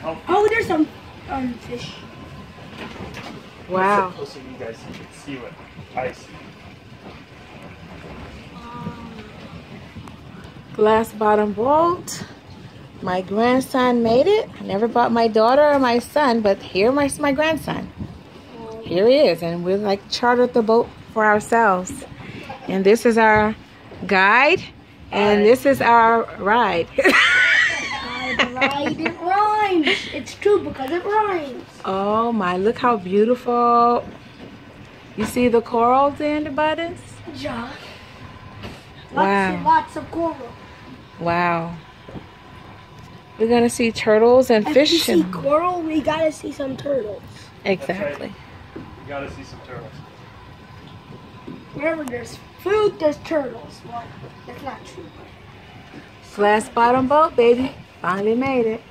Oh, there's some fish. Wow. So you guys can see what I see. Glass bottom boat. My grandson made it. I never bought my daughter or my son, but here my grandson. Here he is, and we like chartered the boat for ourselves. And this is our guide, and this is our ride. Ride, it rhymes. It's true because it rhymes. Oh my, look how beautiful. You see the corals and the buttons? Yeah. Wow. Lots of coral. Wow. We're gonna see turtles and fish. If we see coral, we gotta see some turtles. Exactly. Right. You gotta see some turtles. Wherever there's food, there's turtles. Well, that's not true. Glass bottom boat, baby. Finally made it.